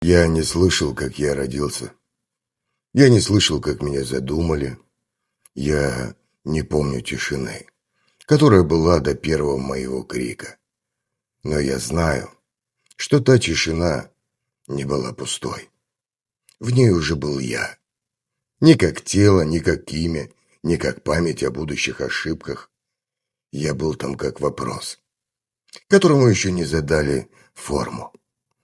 Я не слышал, как я родился. Я не слышал, как меня задумали. Я не помню тишины, которая была до первого моего крика. Но я знаю, что та тишина не была пустой. В ней уже был я. Не как тело, не как имя, не как память о будущих ошибках. Я был там как вопрос, которому еще не задали форму.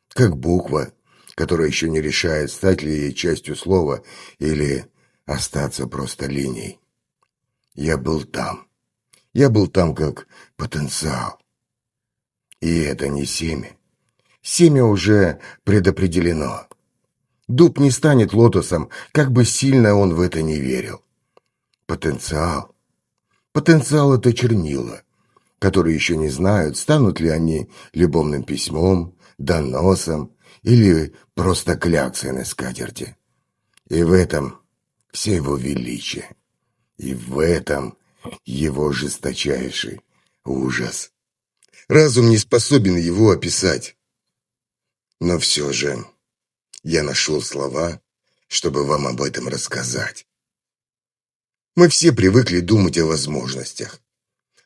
Как буква, которая еще не решает, стать ли ей частью слова или остаться просто линией. Я был там. Я был там как потенциал. И это не семя. Семя уже предопределено. Дуб не станет лотосом, как бы сильно он в это не верил. Потенциал. Потенциал – это чернила, которые еще не знают, станут ли они любовным письмом, доносом или просто кляксой на скатерти. И в этом все его величие. И в этом его жесточайший ужас. Разум не способен его описать. Но все же я нашел слова, чтобы вам об этом рассказать. Мы все привыкли думать о возможностях.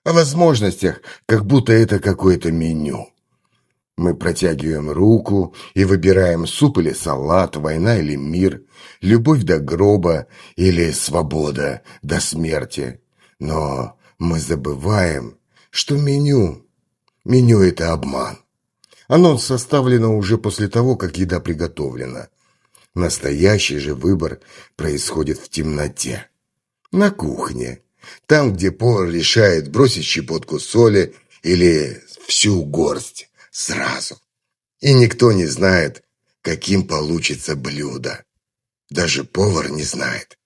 О возможностях, как будто это какое-то меню. Мы протягиваем руку и выбираем суп или салат, война или мир, любовь до гроба или свобода до смерти. Но мы забываем, что меню – это обман. Оно составлено уже после того, как еда приготовлена. Настоящий же выбор происходит в темноте. На кухне. Там, где повар решает бросить щепотку соли или всю горсть сразу. И никто не знает, каким получится блюдо. Даже повар не знает.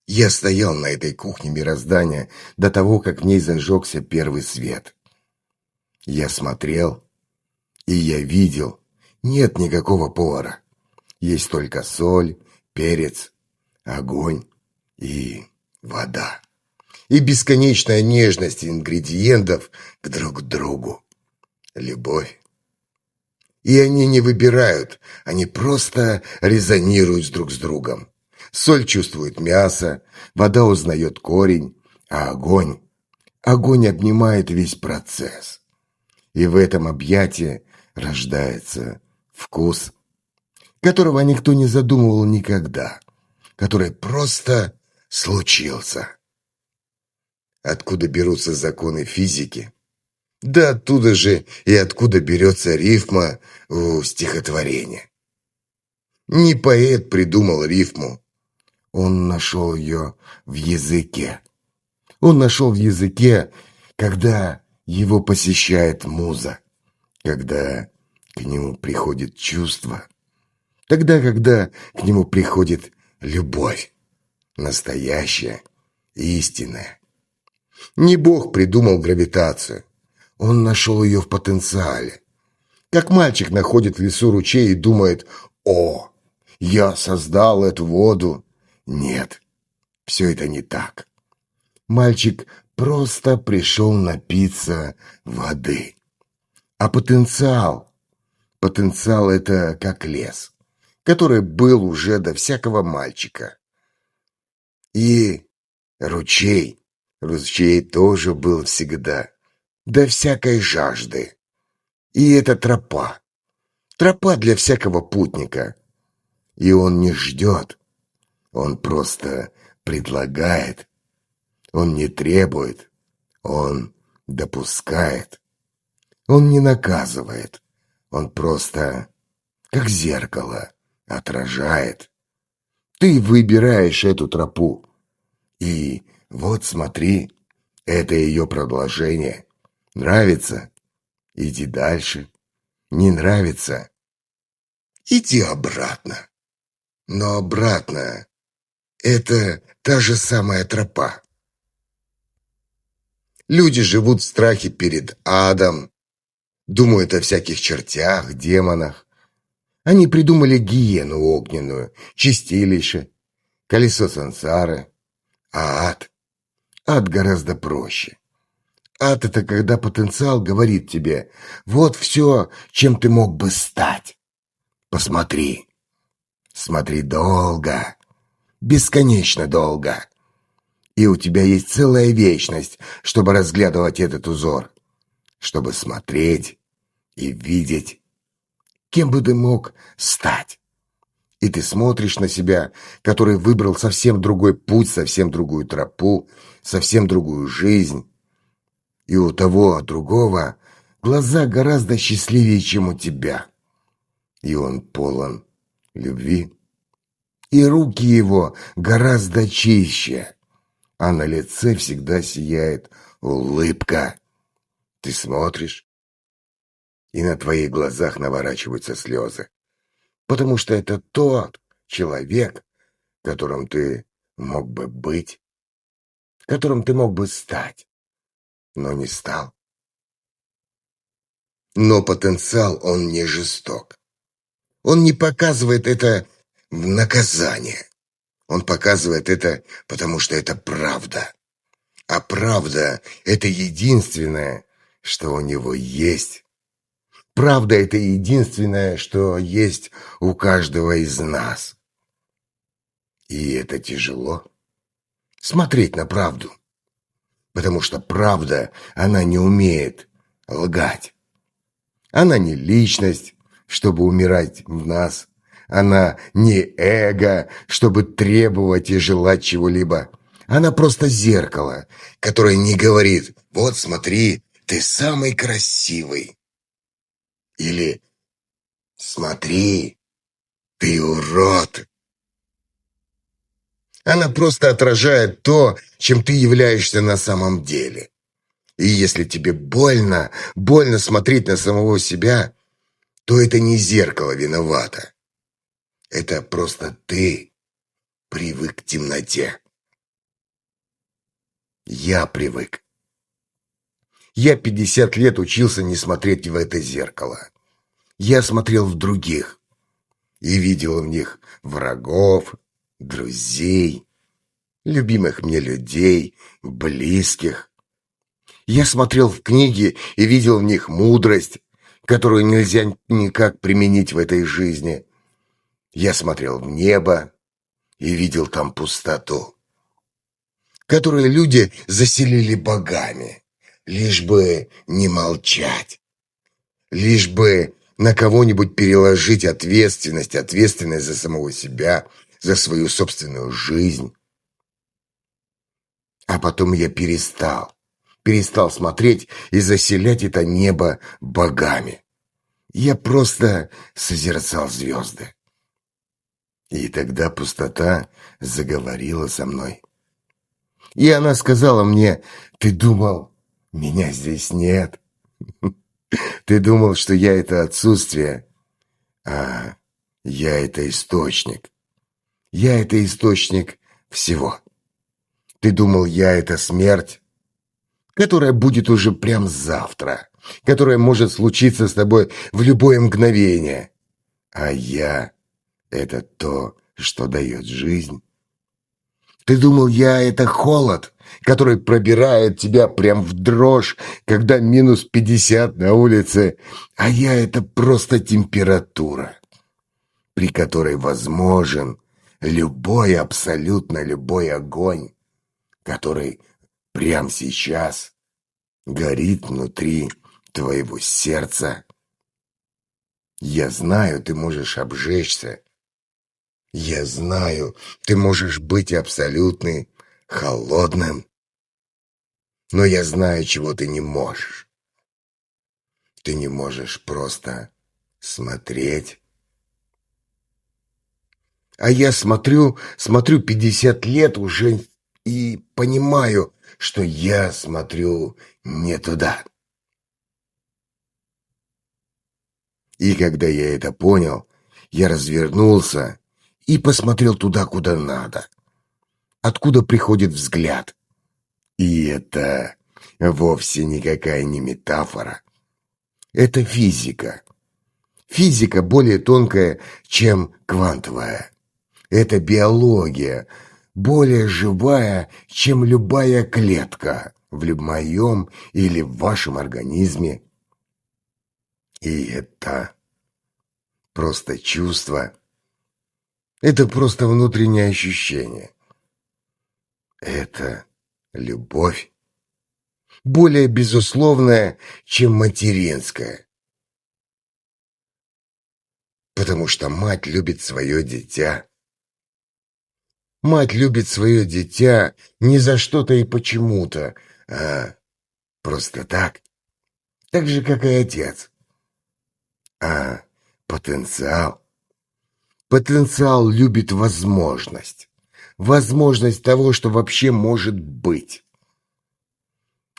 Я стоял на этой кухне мироздания до того, как в ней зажегся первый свет. Я смотрел, и я видел, нет никакого повара. Есть только соль, перец, огонь и вода. И бесконечная нежность ингредиентов к друг другу. Любовь. И они не выбирают, они просто резонируют друг с другом. Соль чувствует мясо, вода узнает корень, а огонь обнимает весь процесс. И в этом объятии рождается вкус, которого никто не задумывал никогда, который просто случился. Откуда берутся законы физики? Да оттуда же и откуда берется рифма у стихотворения. Не поэт придумал рифму. Он нашел ее в языке. Он нашел в языке, когда его посещает муза, когда к нему приходит чувство, тогда, когда к нему приходит любовь, настоящая, истинная. Не Бог придумал гравитацию. Он нашел ее в потенциале. Как мальчик находит в лесу ручей и думает: «О, я создал эту воду». Нет, все это не так. Мальчик просто пришел напиться воды. А потенциал это как лес, который был уже до всякого мальчика. И ручей тоже был всегда, до всякой жажды. И это тропа для всякого путника. И он не ждет, он просто предлагает. Он не требует, он допускает. Он не наказывает, он просто, как зеркало, отражает. Ты выбираешь эту тропу. И вот смотри, это ее продолжение. Нравится? Иди дальше. Не нравится? Иди обратно. Но обратно – это та же самая тропа. Люди живут в страхе перед адом, думают о всяких чертях, демонах. Они придумали гиену огненную, чистилище, колесо сансары. А ад гораздо проще. Ад – это когда потенциал говорит тебе: вот все, чем ты мог бы стать. Посмотри. Смотри долго. Бесконечно долго. И у тебя есть целая вечность, чтобы разглядывать этот узор. Чтобы смотреть и видеть, кем бы ты мог стать. И ты смотришь на себя, который выбрал совсем другой путь, совсем другую тропу, совсем другую жизнь. И у того другого глаза гораздо счастливее, чем у тебя. И он полон любви. И руки его гораздо чище, а на лице всегда сияет улыбка. Ты смотришь, и на твоих глазах наворачиваются слезы, потому что это тот человек, которым ты мог бы быть, которым ты мог бы стать, но не стал. Но потенциал, он не жесток. Он не показывает это в наказание. Он показывает это, потому что это правда. А правда – это единственное, что у него есть. Правда – это единственное, что есть у каждого из нас. И это тяжело. Смотреть на правду. Потому что правда, она не умеет лгать. Она не личность, чтобы умирать в нас. Она не эго, чтобы требовать и желать чего-либо. Она просто зеркало, которое не говорит: «Вот смотри, ты самый красивый». Или «Смотри, ты урод». Она просто отражает то, чем ты являешься на самом деле. И если тебе больно смотреть на самого себя, то это не зеркало виновато. Это просто ты привык к темноте. Я привык. Я 50 лет учился не смотреть в это зеркало. Я смотрел в других и видел в них врагов, друзей, любимых мне людей, близких. Я смотрел в книги и видел в них мудрость, которую нельзя никак применить в этой жизни. Я смотрел в небо и видел там пустоту, которую люди заселили богами, лишь бы не молчать, лишь бы на кого-нибудь переложить ответственность за самого себя, за свою собственную жизнь. А потом я перестал смотреть и заселять это небо богами. Я просто созерцал звезды. И тогда пустота заговорила со мной. И она сказала мне: «Ты думал, меня здесь нет? Ты думал, что я — это отсутствие, а я — это источник. Я — это источник всего. Ты думал, я — это смерть, которая будет уже прям завтра, которая может случиться с тобой в любое мгновение. А я — это то, что дает жизнь. Ты думал, я — это холод, который пробирает тебя прям в дрожь, когда минус 50 на улице, а я — это просто температура, при которой возможен любой, абсолютно любой огонь, который прямо сейчас горит внутри твоего сердца. Я знаю, ты можешь обжечься. Я знаю, ты можешь быть абсолютно холодным. Но я знаю, чего ты не можешь. Ты не можешь просто смотреть. А я смотрю 50 лет уже и понимаю, что я смотрю не туда. И когда я это понял, я развернулся и посмотрел туда, куда надо, откуда приходит взгляд. И это вовсе никакая не метафора. Это физика. Физика более тонкая, чем квантовая. Это биология, более живая, чем любая клетка в моем или в вашем организме. И это просто чувство. Это просто внутреннее ощущение. Это любовь. Более безусловная, чем материнская. Потому что мать любит свое дитя. Мать любит свое дитя не за что-то и почему-то, а просто так. Так же, как и отец. А потенциал? Потенциал любит возможность. Возможность того, что вообще может быть.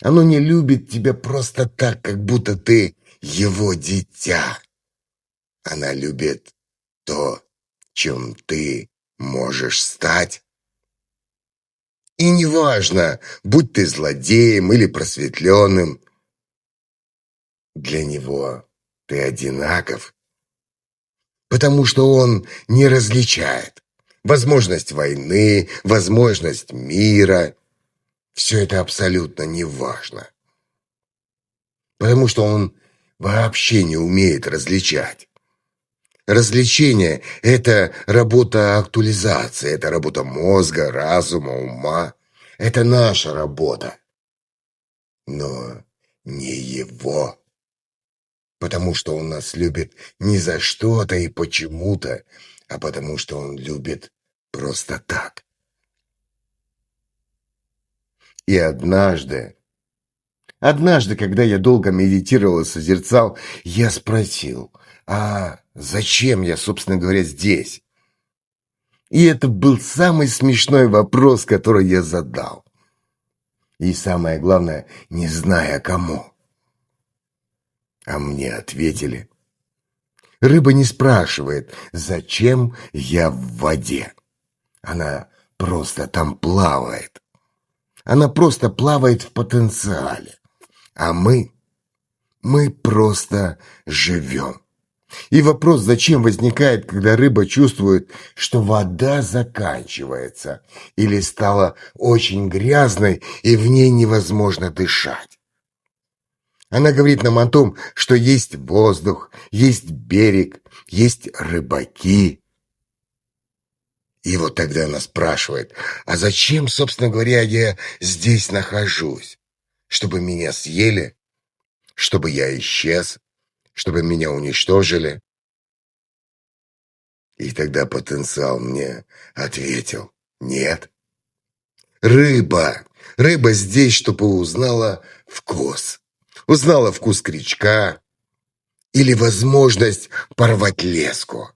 Оно не любит тебя просто так, как будто ты его дитя. Она любит то, чем ты можешь стать. И неважно, будь ты злодеем или просветленным, для него ты одинаков, потому что он не различает возможность войны, возможность мира. Все это абсолютно неважно, потому что он вообще не умеет различать. Развлечение – это работа актуализации, это работа мозга, разума, ума. Это наша работа, но не его. Потому что он нас любит не за что-то и почему-то, а потому что он любит просто так. И однажды, когда я долго медитировал и созерцал, я спросил, а зачем я, собственно говоря, здесь? И это был самый смешной вопрос, который я задал. И самое главное, не зная кому. А мне ответили. Рыба не спрашивает, зачем я в воде. Она просто там плавает. Она просто плавает в потенциале. А мы просто живем. И вопрос, зачем, возникает, когда рыба чувствует, что вода заканчивается или стала очень грязной, и в ней невозможно дышать. Она говорит нам о том, что есть воздух, есть берег, есть рыбаки. И вот тогда она спрашивает, а зачем, собственно говоря, я здесь нахожусь? Чтобы меня съели? Чтобы я исчез? Чтобы меня уничтожили? И тогда потенциал мне ответил: нет. Рыба здесь, чтобы узнала вкус. Узнала вкус крючка или возможность порвать леску.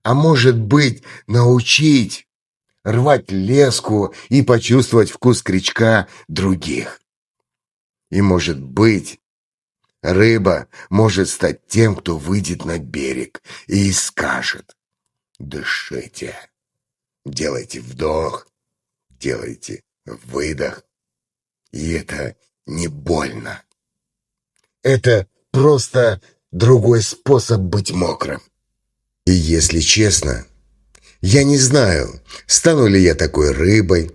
А может быть, научить рвать леску и почувствовать вкус крючка других. И может быть, рыба может стать тем, кто выйдет на берег и скажет: дышите, делайте вдох, делайте выдох. И это не больно. Это просто другой способ быть мокрым. И если честно, я не знаю, стану ли я такой рыбой.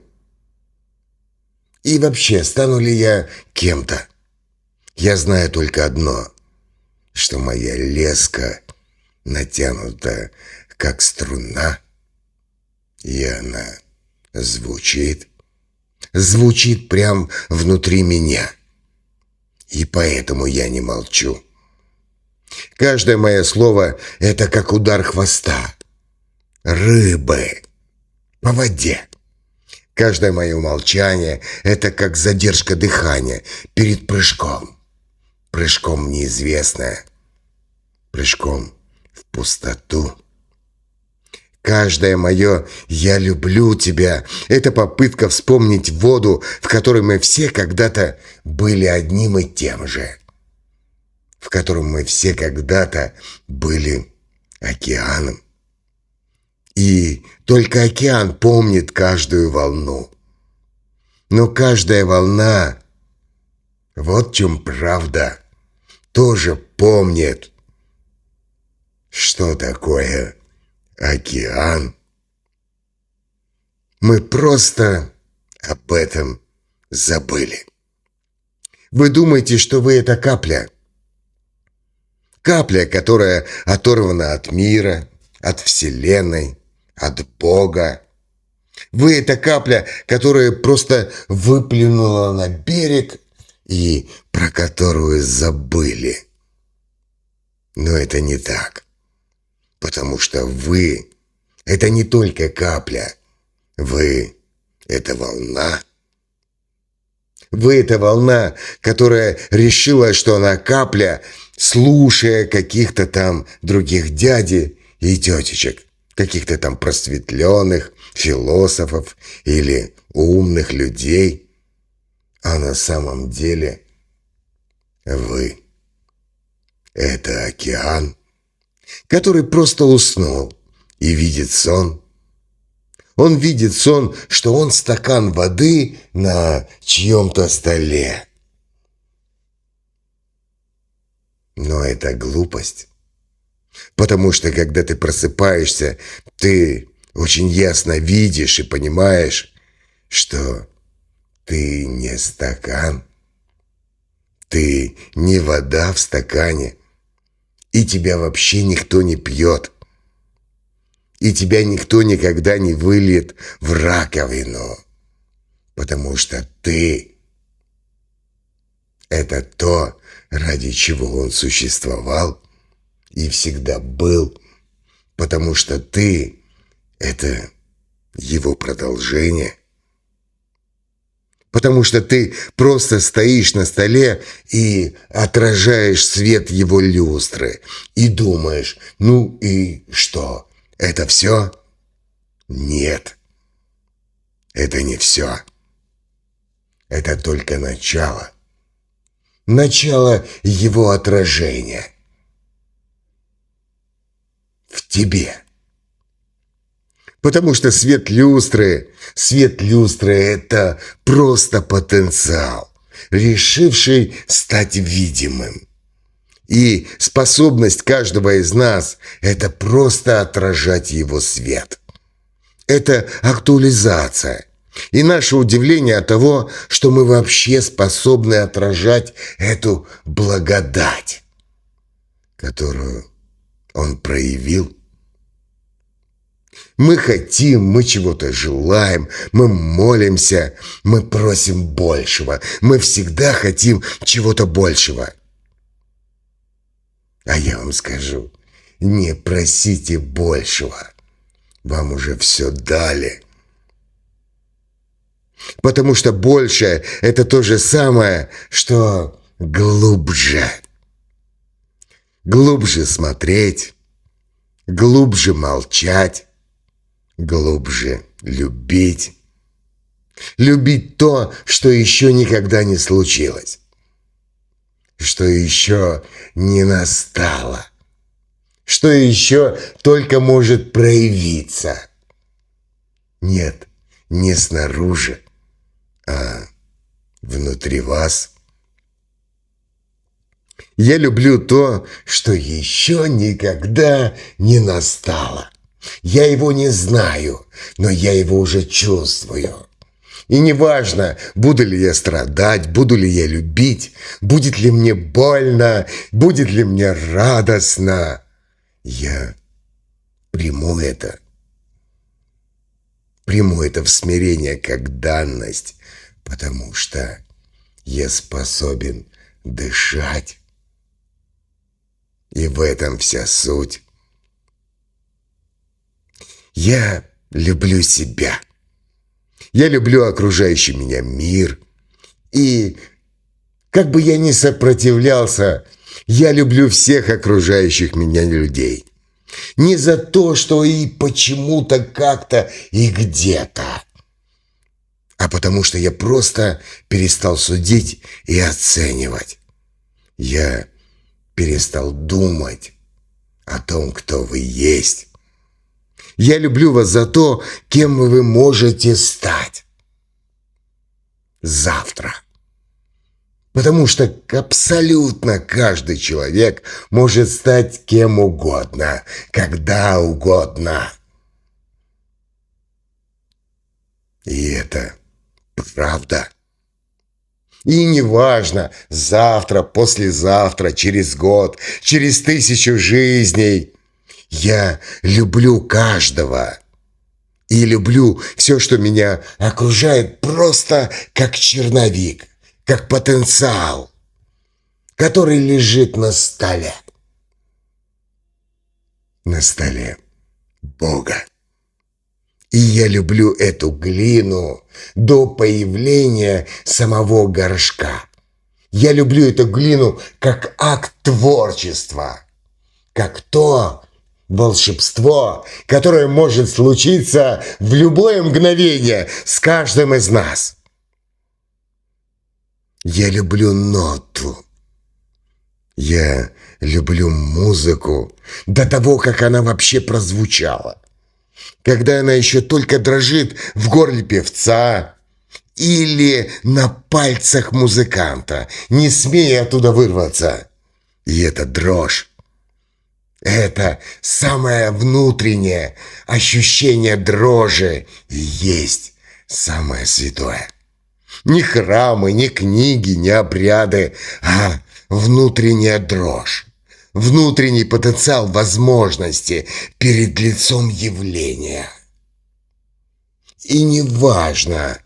И вообще, стану ли я кем-то. Я знаю только одно, что моя леска натянута, как струна, и она звучит прям внутри меня. И поэтому я не молчу. Каждое мое слово – это как удар хвоста рыбы по воде. Каждое мое молчание – это как задержка дыхания перед прыжком. Прыжком в неизвестное. Прыжком в пустоту. Каждое мое «я люблю тебя» – это попытка вспомнить воду, в которой мы все когда-то были одним и тем же. В котором мы все когда-то были океаном. И только океан помнит каждую волну. Но каждая волна, вот в чем правда, тоже помнит, что такое океан. Мы просто об этом забыли. Вы думаете, что вы это капля. Капля, которая оторвана от мира, от Вселенной, от Бога. Вы — это капля, которая просто выплюнула на берег и про которую забыли. Но это не так, потому что вы — это не только капля, вы — это волна. Вы — это волна, которая решила, что она капля, слушая каких-то там других дядей и тетечек, каких-то там просветленных философов или умных людей. А на самом деле вы — это океан, который просто уснул и видит сон. Он видит сон, что он стакан воды на чьем-то столе. Но это глупость. Потому что, когда ты просыпаешься, ты очень ясно видишь и понимаешь, что ты не стакан. Ты не вода в стакане. И тебя вообще никто не пьет. И тебя никто никогда не выльет в раковину. Потому что ты — это то, ради чего он существовал и всегда был. Потому что ты — это его продолжение. Потому что ты просто стоишь на столе и отражаешь свет его люстры. И думаешь, ну и что? Это все? Нет. Это не все. Это только начало. Начало его отражения. В тебе. Потому что свет люстры — это просто потенциал, решивший стать видимым. И способность каждого из нас — это просто отражать его свет. Это актуализация. И наше удивление от того, что мы вообще способны отражать эту благодать, которую он проявил. Мы хотим, мы чего-то желаем, мы молимся, мы просим большего. Мы всегда хотим чего-то большего. А я вам скажу, не просите большего. Вам уже все дали. Потому что большее — это то же самое, что глубже. Глубже смотреть, глубже молчать, глубже любить. Любить то, что еще никогда не случилось. Что еще не настало. Что еще только может проявиться. Нет, не снаружи, а внутри вас. Я люблю то, что еще никогда не настало. Я его не знаю, но я его уже чувствую. И неважно, буду ли я страдать, буду ли я любить, будет ли мне больно, будет ли мне радостно. Я приму это. Приму это в смирение как данность, потому что я способен дышать. И в этом вся суть. Я люблю себя. Я люблю окружающий меня мир. И как бы я ни сопротивлялся, я люблю всех окружающих меня людей. Не за то, что и почему-то, как-то и где-то, а потому что я просто перестал судить и оценивать. Я перестал думать о том, кто вы есть. Я люблю вас за то, кем вы можете стать завтра. Потому что абсолютно каждый человек может стать кем угодно, когда угодно. И это правда. И неважно, завтра, послезавтра, через год, через 1000 жизней. Я люблю каждого. И люблю все, что меня окружает, просто как черновик, как потенциал, который лежит на столе. На столе Бога. И я люблю эту глину до появления самого горшка. Я люблю эту глину как акт творчества, как то волшебство, которое может случиться в любое мгновение с каждым из нас. Я люблю ноту. Я люблю музыку до того, как она вообще прозвучала. Когда она еще только дрожит в горле певца или на пальцах музыканта, не смея оттуда вырваться. И эта дрожь, это самое внутреннее ощущение дрожи и есть самое святое. Не храмы, не книги, не обряды, а внутренняя дрожь. Внутренний потенциал возможности перед лицом явления. И неважно,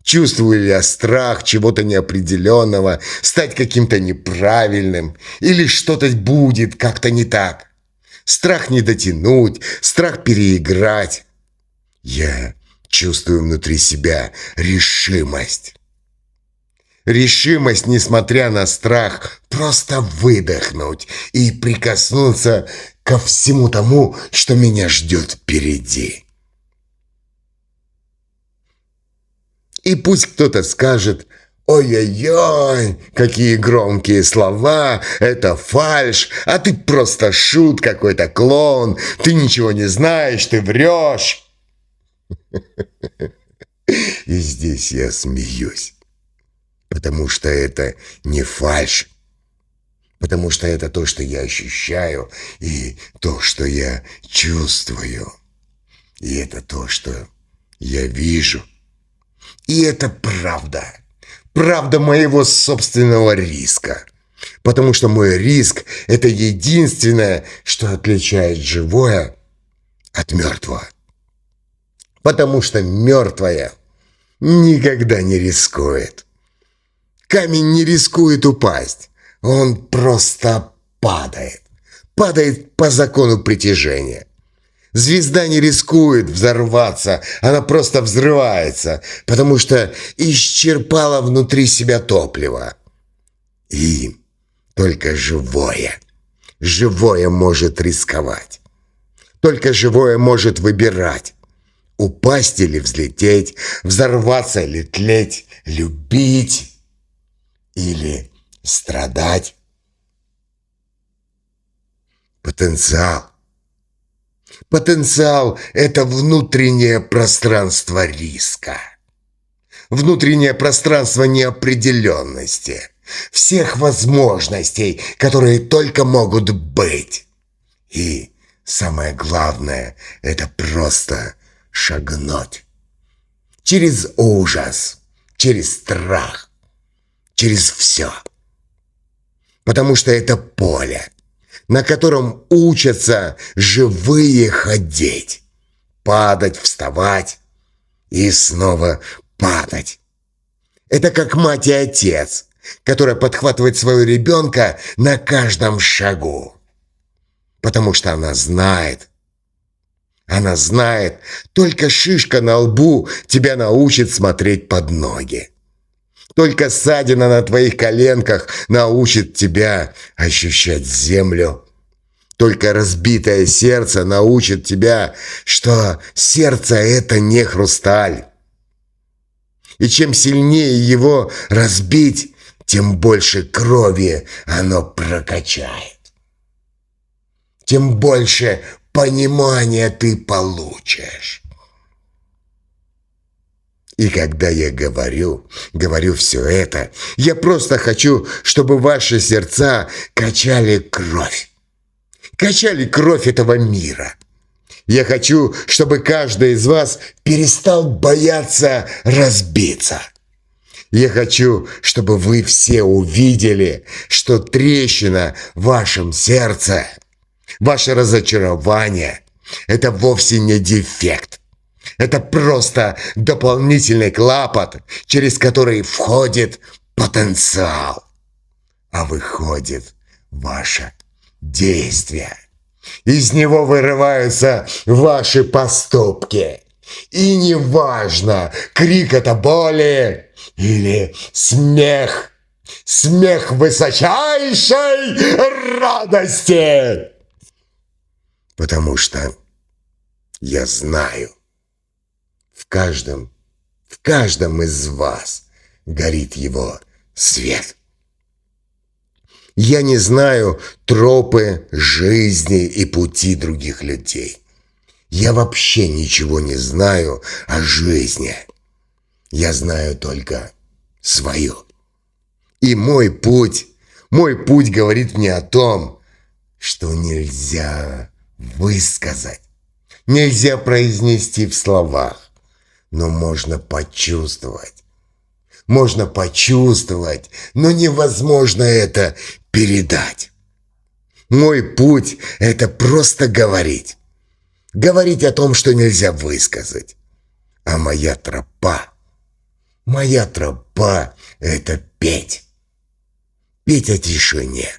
чувствую ли я страх чего-то неопределенного, стать каким-то неправильным, или что-то будет как-то не так. Страх не дотянуть, страх переиграть. Я чувствую внутри себя решимость. Решимость, несмотря на страх, просто выдохнуть и прикоснуться ко всему тому, что меня ждет впереди. И пусть кто-то скажет: «Ой-ой-ой, какие громкие слова, это фальшь, а ты просто шут какой-то, клоун, ты ничего не знаешь, ты врешь». И здесь я смеюсь. Потому что это не фальшь. Потому что это то, что я ощущаю, и то, что я чувствую. И это то, что я вижу. И это правда. Правда моего собственного риска. Потому что мой риск – это единственное, что отличает живое от мертвого. Потому что мертвое никогда не рискует. Камень не рискует упасть, он просто падает. Падает по закону притяжения. Звезда не рискует взорваться, она просто взрывается, потому что исчерпала внутри себя топливо. И только живое может рисковать. Только живое может выбирать. Упасть или взлететь, взорваться или тлеть, любить или страдать. Потенциал. Потенциал – это внутреннее пространство риска. Внутреннее пространство неопределенности. Всех возможностей, которые только могут быть. И самое главное – это просто шагнуть. Через ужас, через страх. Через все. Потому что это поле, на котором учатся живые ходить. Падать, вставать и снова падать. Это как мать и отец, которая подхватывает своего ребенка на каждом шагу. Потому что она знает, только шишка на лбу тебя научит смотреть под ноги. Только ссадина на твоих коленках научит тебя ощущать землю. Только разбитое сердце научит тебя, что сердце – это не хрусталь. И чем сильнее его разбить, тем больше крови оно прокачает. Тем больше понимания ты получишь. И когда я говорю все это, я просто хочу, чтобы ваши сердца качали кровь. Качали кровь этого мира. Я хочу, чтобы каждый из вас перестал бояться разбиться. Я хочу, чтобы вы все увидели, что трещина в вашем сердце, ваше разочарование – это вовсе не дефект. Это просто дополнительный клапан, через который входит потенциал, а выходит ваше действие. Из него вырываются ваши поступки. И неважно, крик это боли или смех. Смех высочайшей радости. Потому что я знаю, в каждом из вас горит его свет. Я не знаю тропы жизни и пути других людей. Я вообще ничего не знаю о жизни. Я знаю только свою. И мой путь говорит мне о том, что нельзя высказать, нельзя произнести в словах, но можно почувствовать. Можно почувствовать, но невозможно это передать. Мой путь – это просто говорить. Говорить о том, что нельзя высказать. А моя тропа – это петь. Петь о тишине.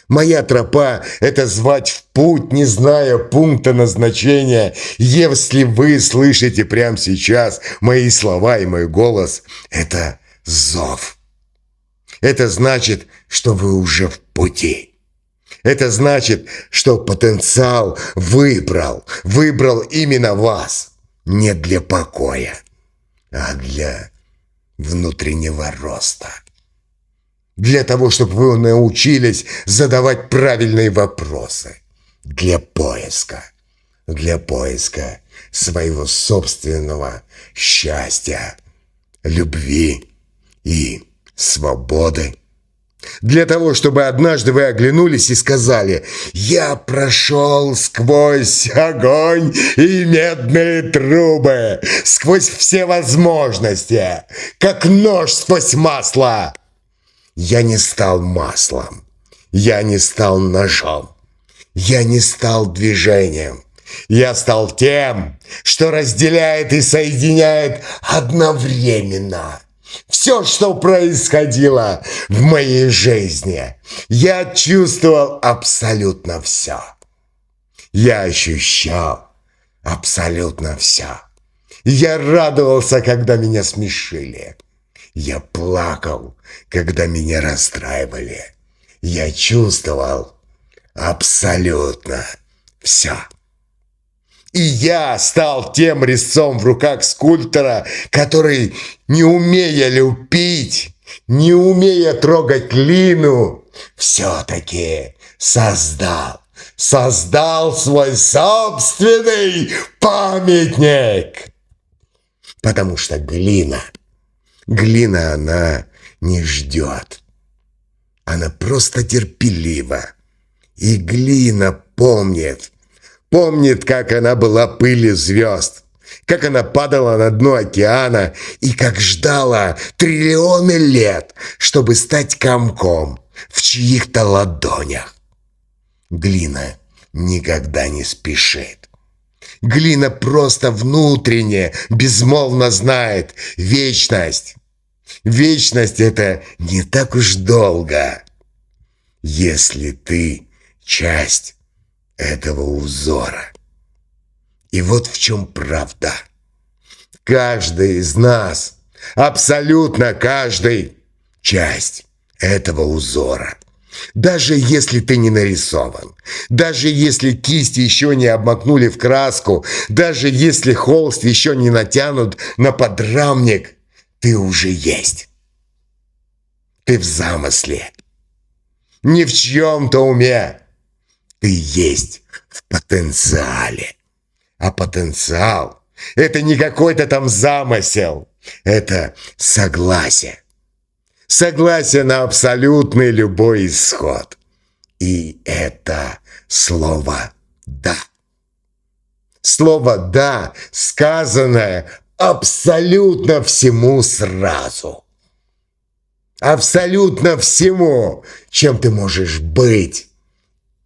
Моя тропа – это звать в путь, не зная пункта назначения. Если вы слышите прямо сейчас мои слова и мой голос, это зов. Это значит, что вы уже в пути. Это значит, что потенциал выбрал именно вас. Не для покоя, а для внутреннего роста. Для того, чтобы вы научились задавать правильные вопросы. Для поиска своего собственного счастья, любви и свободы. Для того, чтобы однажды вы оглянулись и сказали: «Я прошел сквозь огонь и медные трубы, сквозь все возможности, как нож сквозь масло». Я не стал маслом, я не стал ножом, я не стал движением. Я стал тем, что разделяет и соединяет одновременно. Все, что происходило в моей жизни, я чувствовал абсолютно все. Я ощущал абсолютно все. Я радовался, когда меня смешили. Я плакал, когда меня расстраивали. Я чувствовал абсолютно все. И я стал тем резцом в руках скульптора, который, не умея лепить, не умея трогать глину, все-таки создал свой собственный памятник. Потому что глина, она не ждет. Она просто терпелива. И глина помнит, как она была пылью звезд, как она падала на дно океана и как ждала триллионы лет, чтобы стать комком в чьих-то ладонях. Глина никогда не спешит. Глина просто внутренне, безмолвно знает вечность. Вечность – это не так уж долго, если ты часть этого узора. И вот в чем правда. Каждый из нас, абсолютно каждый, часть этого узора. Даже если ты не нарисован, даже если кисти еще не обмакнули в краску, даже если холст еще не натянут на подрамник, ты уже есть. Ты в замысле. Не в чьем-то уме. Ты есть в потенциале. А потенциал – это не какой-то там замысел. Это согласие. Согласие на абсолютный любой исход. И это слово «да». Слово «да», сказанное абсолютно всему сразу. абсолютно всему, чем ты можешь быть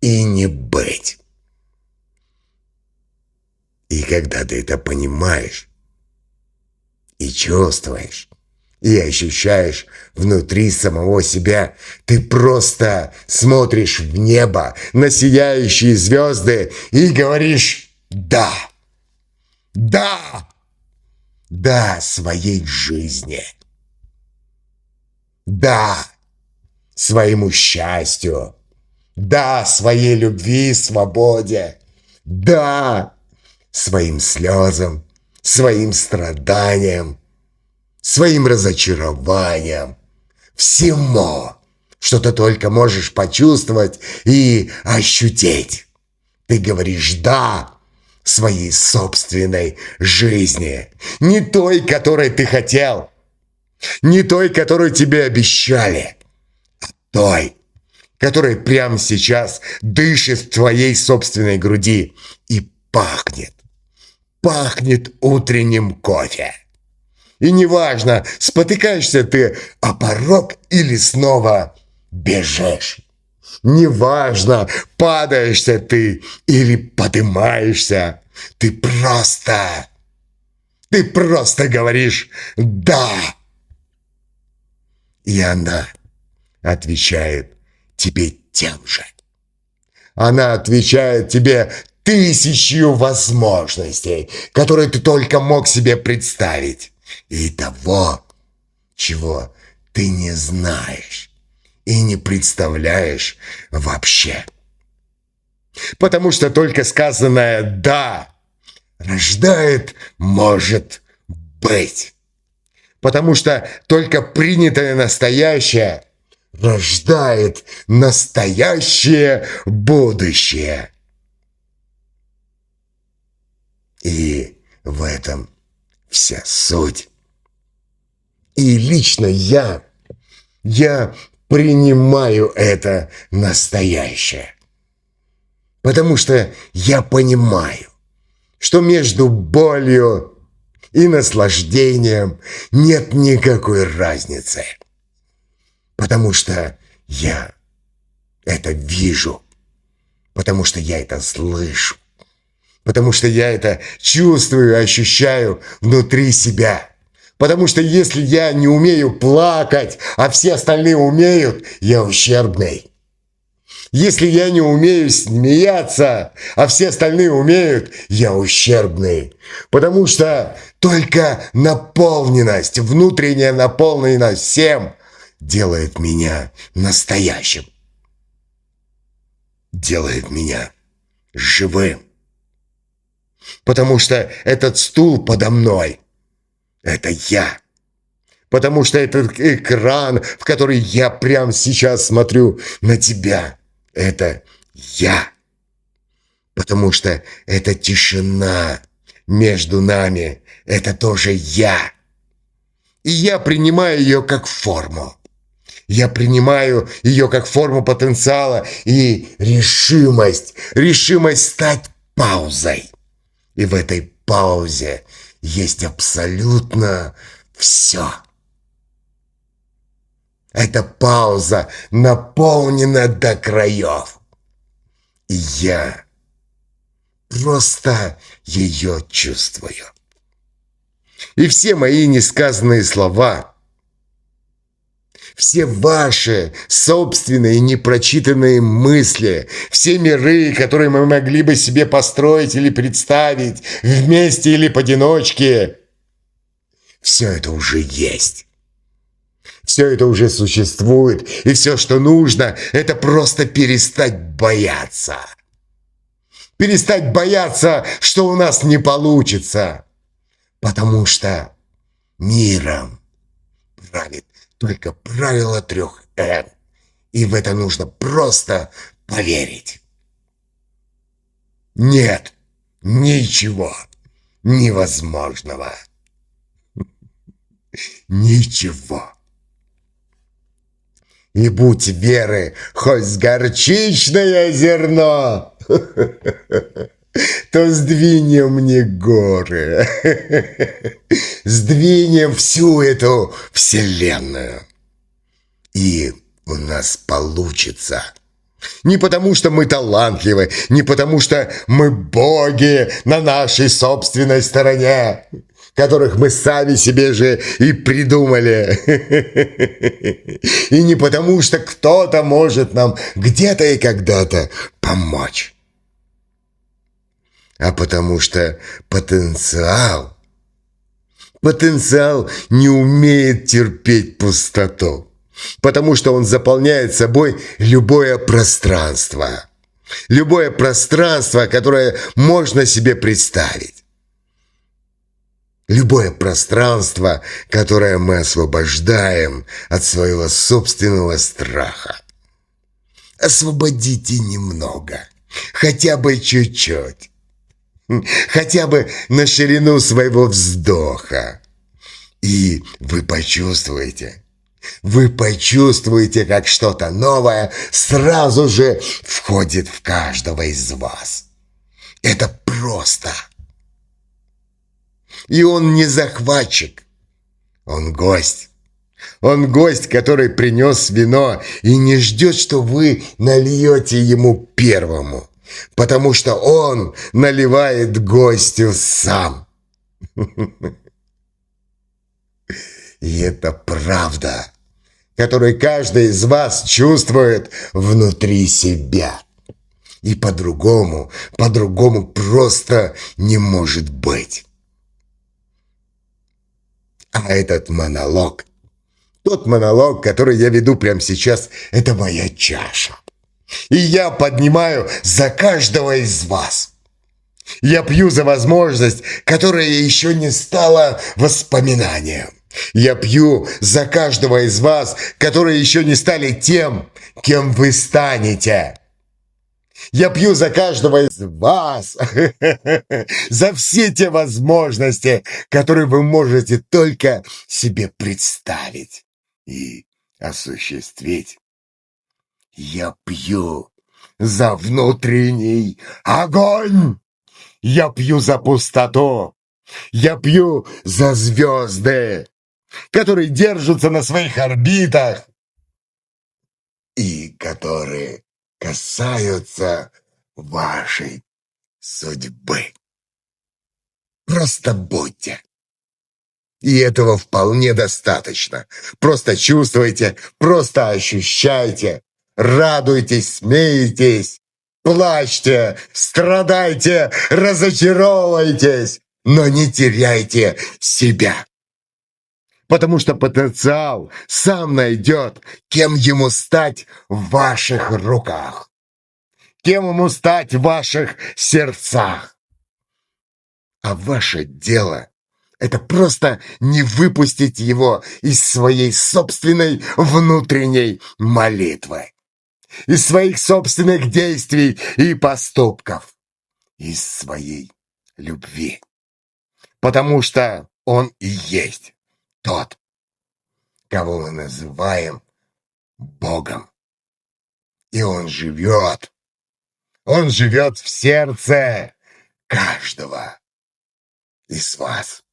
и не быть. И когда ты это понимаешь и чувствуешь, и ощущаешь внутри самого себя, ты просто смотришь в небо на сияющие звезды и говоришь «да, да, да» своей жизни, да своему счастью, да своей любви и свободе, да своим слезам, своим страданиям, своим разочарованием, всему, что ты только можешь почувствовать и ощутить. Ты говоришь «да» своей собственной жизни, не той, которой ты хотел, не той, которую тебе обещали, а той, которая прямо сейчас дышит в твоей собственной груди и пахнет утренним кофе. И неважно, спотыкаешься ты о порог или снова бежишь. Неважно, падаешься ты или поднимаешься. Ты просто говоришь «да». И она отвечает тебе тем же. Она отвечает тебе тысячью возможностей, которые ты только мог себе представить. И того, чего ты не знаешь и не представляешь вообще. Потому что только сказанное «да» рождает «может быть». Потому что только принятое настоящее рождает настоящее будущее. И в этом вся суть. И лично я принимаю это настоящее. Потому что я понимаю, что между болью и наслаждением нет никакой разницы. Потому что я это вижу, потому что я это слышу, потому что я это чувствую и ощущаю внутри себя. Потому что если я не умею плакать, а все остальные умеют, я ущербный. Если я не умею смеяться, а все остальные умеют, я ущербный. Потому что только наполненность, внутренняя наполненность всем делает меня настоящим. Делает меня живым. Потому что этот стул подо мной – это я. Потому что этот экран, в который я прямо сейчас смотрю на тебя, это я. Потому что эта тишина между нами – это тоже я. И я принимаю ее как форму. Я принимаю ее как форму потенциала и решимость стать паузой. И в этой паузе есть абсолютно все. Эта пауза наполнена до краев. И я просто ее чувствую. И все мои несказанные слова, все ваши собственные непрочитанные мысли, все миры, которые мы могли бы себе построить или представить, вместе или поодиночке, все это уже есть. Все это уже существует, и все, что нужно, это просто перестать бояться. Перестать бояться, что у нас не получится. Потому что миром правит только правило 3 Н. И в это нужно просто поверить. Нет ничего невозможного. Ничего. И будь веры хоть с горчичное зерно, то сдвинем мне горы, сдвинем всю эту вселенную. И у нас получится. Не потому, что мы талантливы, не потому, что мы боги на нашей собственной стороне, которых мы сами себе же и придумали. И не потому, что кто-то может нам где-то и когда-то помочь. А потому что потенциал не умеет терпеть пустоту. Потому что он заполняет собой любое пространство. Любое пространство, которое можно себе представить. Любое пространство, которое мы освобождаем от своего собственного страха. Освободите немного, хотя бы чуть-чуть. Хотя бы на ширину своего вздоха. И вы почувствуете, как что-то новое сразу же входит в каждого из вас. Это просто. И он не захватчик, он гость. Он гость, который принес вино и не ждет, что вы нальете ему первому. Потому что он наливает гостю сам. И это правда, которую каждый из вас чувствует внутри себя. И по-другому просто не может быть. А этот монолог, тот монолог, который я веду прямо сейчас, это моя чаша. И я поднимаю за каждого из вас. Я пью за возможность, которая еще не стала воспоминанием. Я пью за каждого из вас, которые еще не стали тем, кем вы станете. Я пью за каждого из вас, за все те возможности, которые вы можете только себе представить и осуществить. Я пью за внутренний огонь. Я пью за пустоту. Я пью за звезды, которые держатся на своих орбитах и которые касаются вашей судьбы. Просто будьте. И этого вполне достаточно. Просто чувствуйте, просто ощущайте, радуйтесь, смейтесь, плачьте, страдайте, разочаровывайтесь, но не теряйте себя. Потому что потенциал сам найдет, кем ему стать в ваших руках, кем ему стать в ваших сердцах. А ваше дело — это просто не выпустить его из своей собственной внутренней молитвы, из своих собственных действий и поступков, из своей любви. Потому что он и есть тот, кого мы называем Богом. И он живет в сердце каждого из вас.